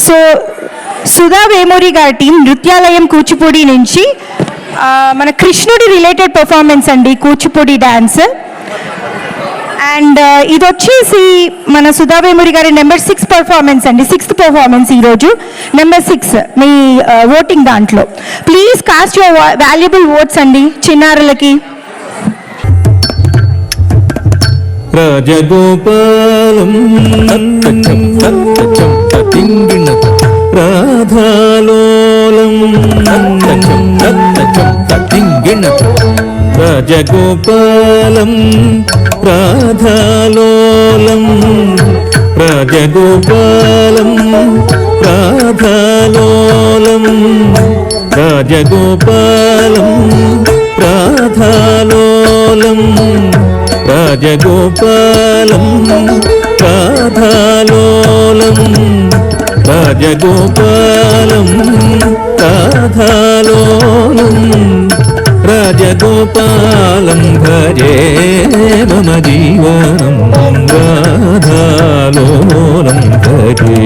So Sudha Vemuri గారి team నృత్యాలయం Kuchipudi నుంచి మన కృష్ణుడి రిలేటెడ్ పర్ఫార్మెన్స్ అండి, కూచిపూడి డ్యాన్స్. అండ్ ఇది వచ్చేసి మన సుధా వేమూరి గారి నెంబర్ 6 పర్ఫార్మెన్స్ అండి, 6th పర్ఫార్మెన్స్ ఈరోజు. నెంబర్ 6 మీ ఓటింగ్ దాంట్లో. Please cast your valuable votes అండి చిన్నారులకి. రాజగోపాలం రాధాలోలం రాజగోపాలం రాధాలోలం రాజగోపాలం రాధాలోలం రాజగోపాలం రాధాలోలం రాజగోపాలం రాధాలోలం రాజగోపాలం రాధాలోలం రాజగోపాలం భజే మమ జీవనం రాధాలోలం భజే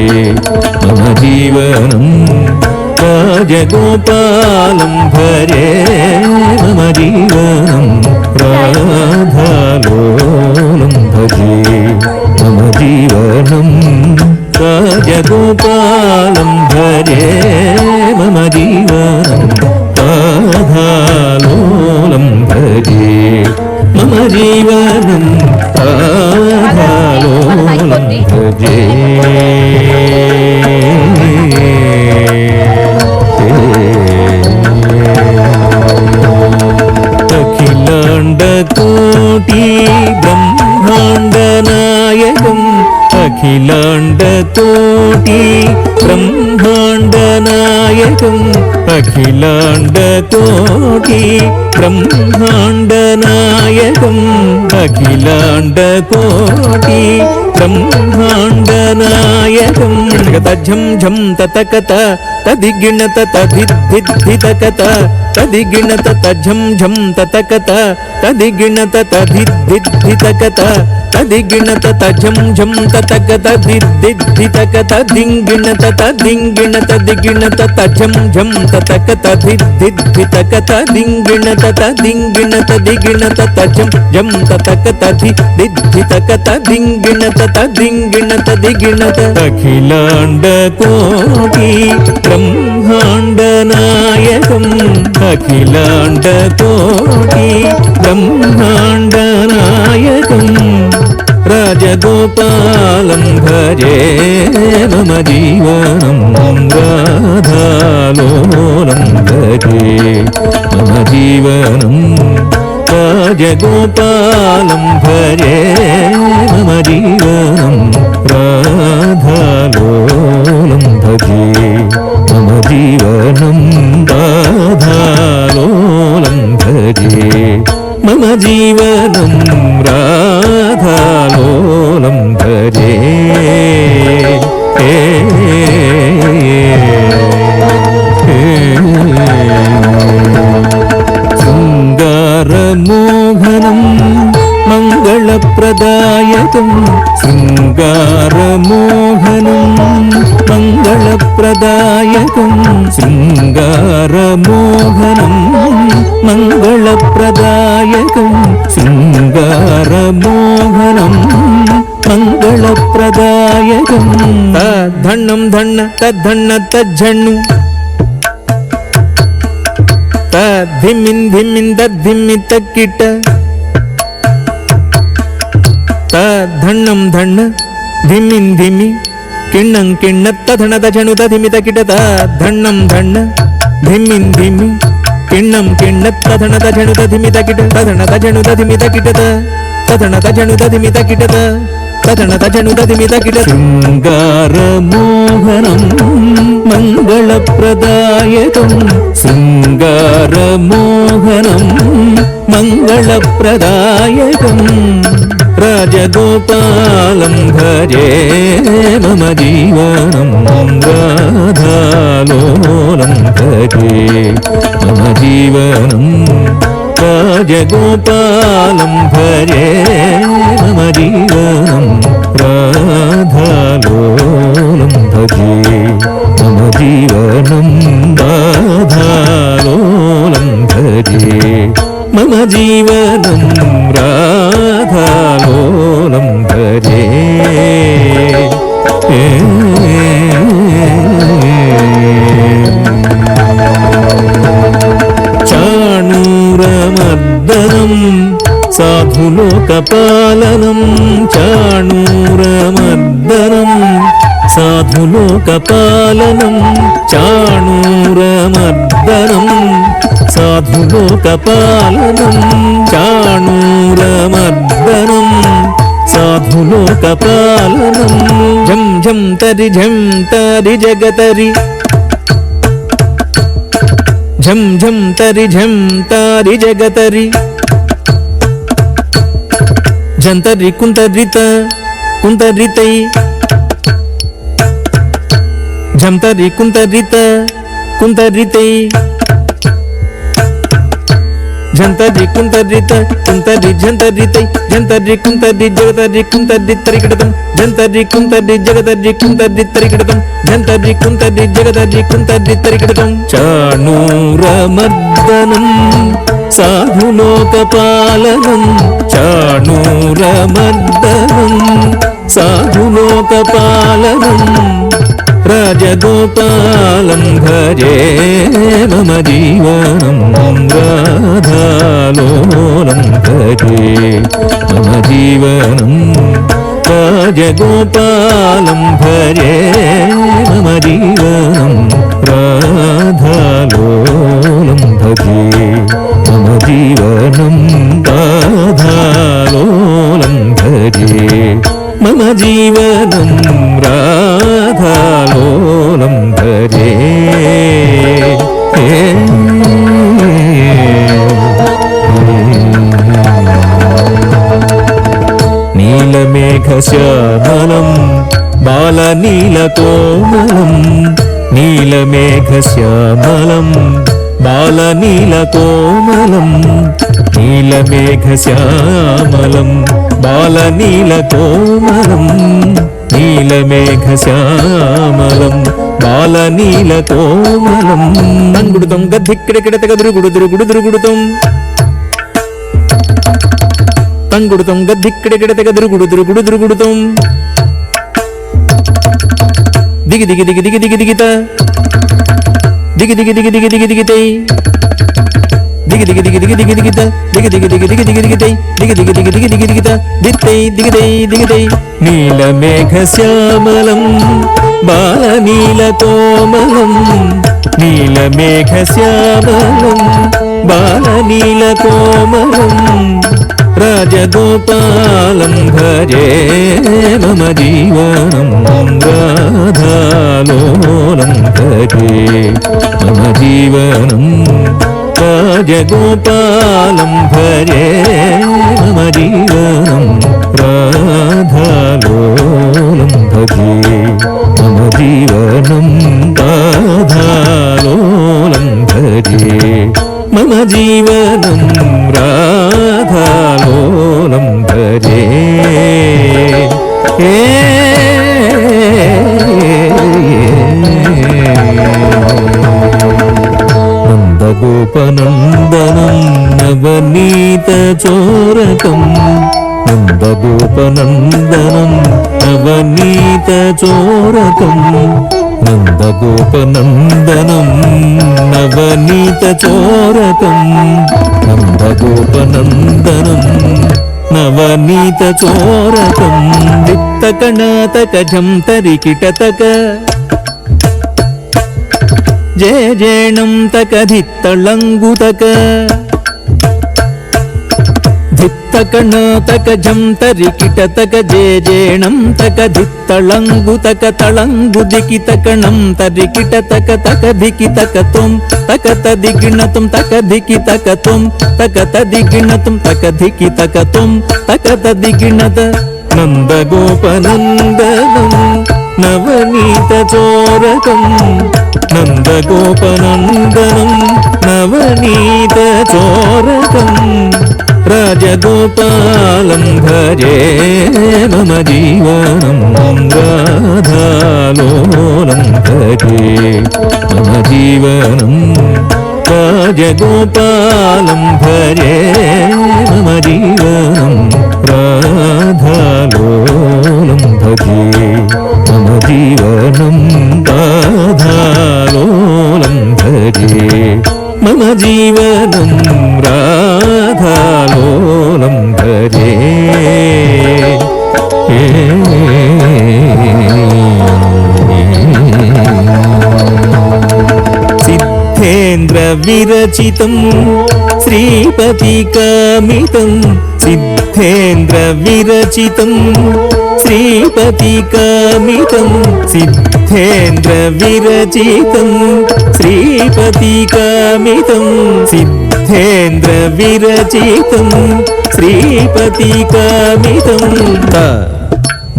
మమ జీవనం రాజగోపాలం భజే మమ జీవనం రాధాలోలం భజే మమ జీవనం రాజగోపాలం భజే మమ జీవనం రాధాలోలం భజే మమ జీవనం రాధాలోలం భజే. అఖిలాండ కోటి బ్రహ్మాండ నాయకం అఖిలాండ కోటి బ్రహ్మాండ నాయకం అఖిలాండ కోటి బ్రహ్మాండ నాయకం అఖిలాండ కోటి బ్రహ్మాండ నాయకం. ఝం ఝం తతకత తదిగిణత తదిద్ధితకత తదిగిణత ఝం ఝం తతకత తదిగిణత తదిద్ధితకత తదిగిణత ఝం ఝం తతకత దిద్ధితకత దింగిణత దింగిణత దిగిణత ఝం ఝం తతకత దిద్ధితకత దింగిణత దింగిణత దిగిణత ఝం ఝం తతకత దిద్ధితకత దింగిణత దింగిణత దిగిణత. అఖిలాండ కోటి బ్రహ్మాండ నాయకం అఖిలాండ కోటి బ్రహ్మాండ నాయకం రాజగోపాలం భజే మమ జీవనం రాధాలోలం భజే మమ జీవనం రాజగోపాలం భజే మమ జీవనం రాధాలోలం భజే మమ జీవనం రాధాలోలం భజే మమ జీవనం రాధాలోలం భజే. శృంగారమోహనం మంగళప్రదాయకం శృంగారమోహనం మంగళప్రదాయకం శృంగారమోహనం మంగళప్రదాయకం శృంగారమోహనం మంగళప్రదాయకం. తద్ధన్నం ధన్న తద్ధన్న తజ్జన్ను తద్ధిమ్మిన్ ధిమ్మిన్ తద్ధిమ్మి తక్కిట తద్ధన్నం ధన్న ధిమ్మిన్ ధిమ్మి కిಣ್ಣం కిಣ್ಣ తధనద జను తధిమి తకిట తద్ధన్నం ధన్న ధిమ్మిన్ ధిమ్మి కిಣ್ಣం కిಣ್ಣ తధనద జను తధిమి తకిట తధనద జను తధిమి తకిట తధనద జను తధిమి తకిట తధనద జను తధిమి తకిట. శృంగారమోహనం మంగళప్రదాయకం శృంగారమోహనం మంగళప్రదాయకం రాజగోపాలం భజే మమ జీవనం రాధాలోలం భజే మమ జీవనం రాజగోపాలం భజే మమ జీవనం రాధాలోలం భజే मम जीवनं राधालोलं भजे चाणूरमर्दनं साधुलोकपालनं चाणूरमर्दनं साधुलोकपालनं चाणूरमर्दनं साधुलोकपालनं चाणूरमर्दनं साधुलोकपालनं झं झं तरि जगतरि झं झं तरि जगतरि जंतरि कुंतरितै झंतरि कुंतरितै झंतरि कुंतरि झंतरितै झंतरि कुंतरि जगतरि कुंतरि तरिकिडतं झंतरि कुंतरि जगतरि कुंतरि तरिकिडतं झंतरि कुंतरि जगतरि कुंतरि तरिकिडतं चाणूरमर्दनं साधुलोकपालनं चाणूरमर्दनं साधुलोकपालनं राजगोपालं भजे मम जीवनं राधालोलं भजे मम जीवनं राजगोपालं भजे मम जीवनं राधालोलं भजे मम जीवनं राधालोलं भजे मम जीवनं राधालोलं भजे नीलमेघश्यामलं बालनीलकोमलं नीलमेघश्यामलं बालनीलकोमलं नीलमेघश्यामलं बालनीलकोमलं नीलमेघश्यामलं बालनीलकोमलं तंगुडुतं गद्धिक्किडकिडतगदुरुगुडुदुरुगुडुदुरुगुडुतं तंगुडुतं गद्धिक्किडकिडतगदुरुगुडुदुरुगुडुदुरुगुडुतं दिगि दिगि दिगि दिगि दिगि दिगिता दिगि दिगि दिगि दिगि दिगि दिगितै दिगि दिगि दिगि दिगि दिगि दिगिता दिगि दिगि दिगि दिगि दिगि दिगितै दिगि दिगि दिगि दिगि दिगि दिगिता दित्तै दिगितै दिगितै नीलमेघश्यामलं बालनीलकोमलं नीलमेघश्यामलं बालनीलकोमलं राजगोपालं भजे मम जीवनं राधालोलं भजे मम जीवनं राजगोपालं भजे मम जीवनं राधालोलं भजे मम जीवनं राधालोलं भजे मम जीवनं राधालोलं भजे नन्दगोपनन्दनं नवनीतचोरकं नन्दगोपनन्दनं नवनीतचोरकं नन्दगोपनन्दनं नवनीतचोरकं नन्दगोपनन्दनं नवनीतचोरकं वित्तकणातकजं तरिकिटतक जेजेणं तकधित्तळङ्गुतक धित्तकणातकजं तरिकिटतक जेजेणं तकधित्तळङ्गुतक तळङ्गुदिकितकणं तरिकिटतक तकधिकितकतुं तकतदिगिणतुं तकधिकितकतुं तकतदिगिणतुं तकधिकितकतुं तकतदिगिणत नन्दगोपनन्दनं नवनीतचोरकं नन्दगोपनन्दनं नवनीतचोरकं राजगोपालं भजे मम जीवनं राधालोलं भजे मम जीवनं राज రాజగోపాలం భజే మమ జీవనం రాధాలోలం భజే మమ జీవనం రాధాలోలం భజే మమ జీవనం రాధాలోలం భజే సిద్ధేంద్ర విరచితం శ్రీపతికామితం సిద్ధేంద్ర విరచితం శ్రీపతికామితం సిద్ధేంద్ర విరచితం శ్రీపతికామితం సిద్ధేంద్ర విరచితం శ్రీపతికామితం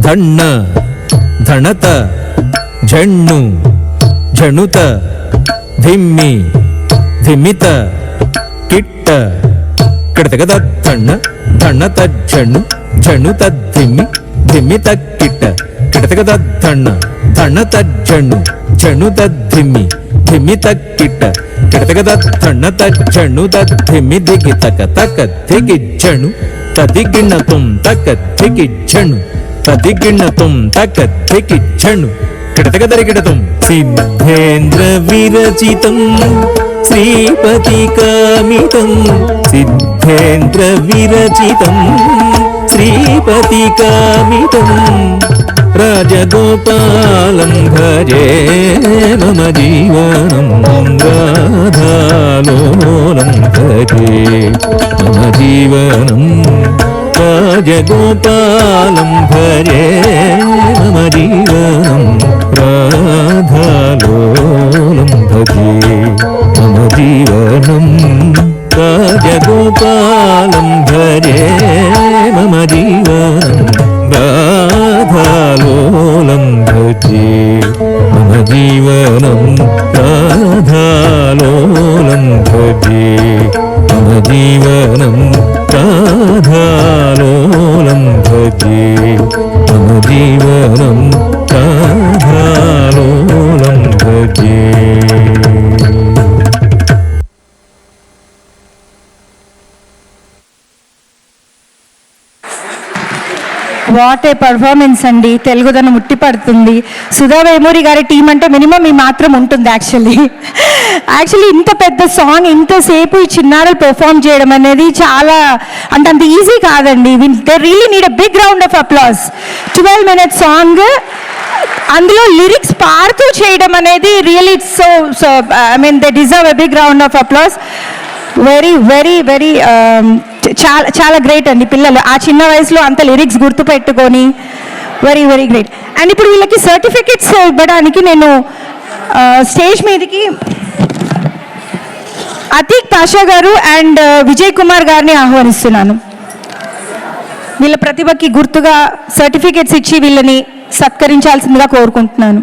ధన్న ధణత ఝణ్ణు ఝణుత ధిమ్మి ధిమిత కిట్ట కిడతగద ధಣ್ಣ ధణత ఝణ్ణు ఝణుత ధిమ్మి ధిమిత కిట్ట కిడతగద ధಣ್ಣ ధణత ఝణ్ణు ఝణుత ధిమ్మి ధిమిత కిట్ట కిడతగద ధణత ఝణుత ధిమ్మి దిగి తక తక దిగి ఝణు తదిగిణ తుం తక దిగి ఝణు తదిగిణ తుం తక దిగి ఝణు కిడతగదరిగిడతం సిద్ధేంద్ర విరచితం శ్రీపతికామితం సిద్ధేంద్ర విరచితం శ్రీపతికామితం రాజగోపాలం భజే మమ జీవనం రాధాలోలం భజే మమ జీవనం రాజగోపాలం భజే మమ జీవనం రాధాలోలం భజే మమ జీవనం రాజగోపాలం భజే మమ జీవనం రాధాలోలం భజే మమ జీవనం రాధాలోలం భజే మమ జీవనం రాధాలోలం భజే మమ జీవనం రాధాలోలం భజే. వాట్ ఏ పర్ఫార్మెన్స్ అండి, తెలుగుదనం ఉట్టి పడుతుంది. సుధా వేమూరి గారి టీం అంటే మినిమం ఈ మాత్రం ఉంటుంది. యాక్చువల్లీ ఇంత పెద్ద సాంగ్ ఇంతసేపు ఈ చిన్నారులు పెర్ఫామ్ చేయడం అనేది చాలా అంటే అంత ఈజీ కాదండి. They really need a big round of applause. 12 minutes song, అందులో లిరిక్స్ పాడుతూ చేయడం అనేది really so I mean they deserve a big round of applause. Very very very చాలా చాలా గ్రేట్ అండి పిల్లలు ఆ చిన్న వయసులో అంత లిరిక్స్ గుర్తుపెట్టుకొని. Very very great. అండ్ ఇప్పుడు వీళ్ళకి సర్టిఫికెట్స్ ఇవ్వడానికి నేను స్టేజ్ మీదకి అతీక్ పాషా గారు అండ్ విజయ్ కుమార్ గారిని ఆహ్వానిస్తున్నాను. వీళ్ళ ప్రతిభకి గుర్తుగా సర్టిఫికెట్స్ ఇచ్చి వీళ్ళని సత్కరించాల్సిందిగా కోరుకుంటున్నాను.